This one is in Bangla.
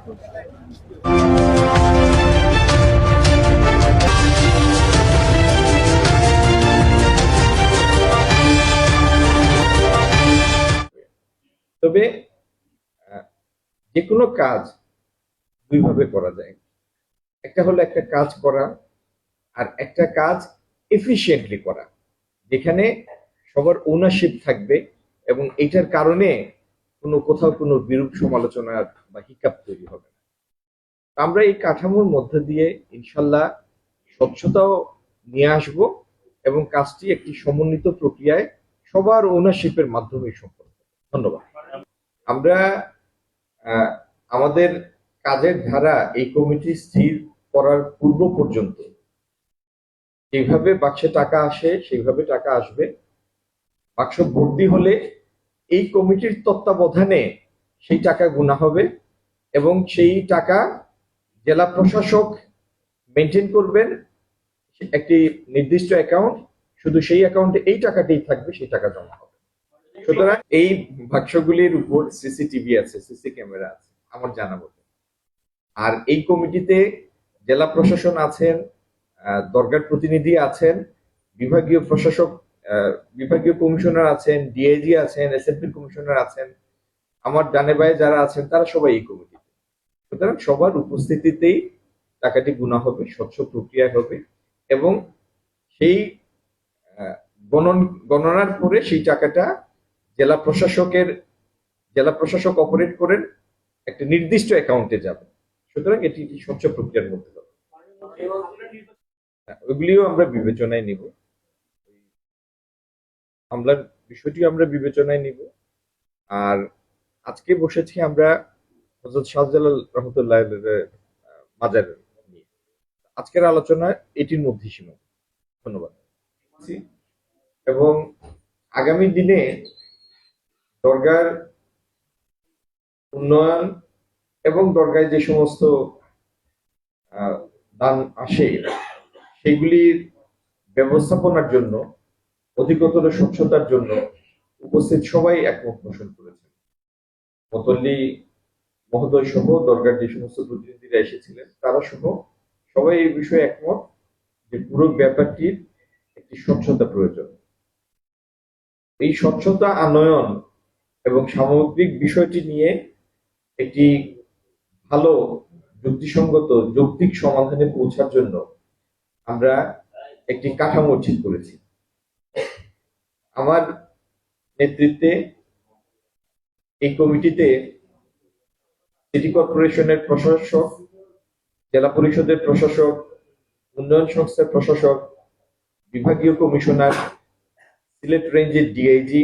তবে যে কোনো কাজ দুইভাবে করা যায়। একটা হলো একটা কাজ করা, আর একটা কাজ এফিশিয়েন্টলি করা, যেখানে সবার ওনারশিপ থাকবে এবং এইটার কারণে কোথাও কোনো বিরূপ সমালোচনা বা হিকাপ তৈরি হবে না। আমরা এই কাঠামোর মধ্যে দিয়ে ইনশাল্লাহ স্বচ্ছতাও নিয়ে আসব এবং কাজটি একটি সমন্বিত প্রক্রিয়ায় সবার ওনারশিপের মাধ্যমে সম্পন্ন। ধন্যবাদ। আমরা আমাদের কাজের ধারা এই কমিটি স্থির করার পূর্ব পর্যন্ত যেভাবে বাক্সে টাকা আসে সেইভাবে টাকা আসবে। বাক্স ভর্তি হলে এই কমিটির তত্ত্বাবধানে সেই টাকা গুনা হবে এবং সেই টাকা জেলা প্রশাসক মেনটেন করবেন একটি নির্দিষ্ট অ্যাকাউন্ট, শুধু সেই অ্যাকাউন্টে এই টাকাটাই থাকবে, সেই টাকা জমা হবে। সুতরাং এই বাক্সগুলির উপর সিসিটিভি আছে, সিসি ক্যামেরা আছে আমার জানা মতে। আর এই কমিটিতে জেলা প্রশাসন আছেন, দরগার প্রতিনিধি আছেন, বিভাগীয় প্রশাসক, বিভাগীয় কমিশনার আছেন, ডিআইজি আছেন, এসএমপি কমিশনার আছেন, আমার ডানে বায়ে যারা আছেন তারা সবাই এই কমিটিতে। সুতরাং সবার উপস্থিতিতেই টাকাটি গুনা হবে, স্বচ্ছ প্রক্রিয়া হবে এবং সেই গণনার পরে সেই টাকাটা জেলা প্রশাসক অপারেট করেন একটা নির্দিষ্ট অ্যাকাউন্টে যাবে। সুতরাং এটি স্বচ্ছ প্রক্রিয়ার মধ্যে হবে। ওইগুলিও আমরা বিবেচনায় নিব, আমলার বিষয়টিও আমরা বিবেচনায় নিব। আর আজকে বসেছি আমরা হযরত শাহজালাল রহমতুল্লাহ মাজার নিয়ে। আজকের আলোচনা এটির মধ্যে সীমাবদ্ধ। ধন্যবাদ। এবং আগামী দিনে দরগার উন্নয়ন এবং দরগায় যে সমস্ত দান আসে সেগুলির ব্যবস্থাপনার জন্য, অধিকতর স্বচ্ছতার জন্য উপস্থিত সবাই একমত পোষণ করেছেন। মতল্লি মহোদয় সহ দরগার যে সমস্ত প্রতিনিধিরা এসেছিলেন তারা সহ সবাই এই বিষয়ে একমত যে পুরো ব্যাপারটির একটি স্বচ্ছতা প্রয়োজন। এই স্বচ্ছতা আনয়ন এবং সামগ্রিক বিষয়টি নিয়ে একটি ভালো যুক্তিসঙ্গত যৌক্তিক সমাধানে পৌঁছার জন্য আমরা একটি কাঠামো ঠিক করেছি। আমার নেতৃত্বে এই কমিটিতে সিটি কর্পোরেশনের প্রশাসক, জেলা পরিষদের প্রশাসক, উন্নয়ন সংস্থার প্রশাসক, বিভাগীয় কমিশনার, সিলেট রেঞ্জের ডিআইজি,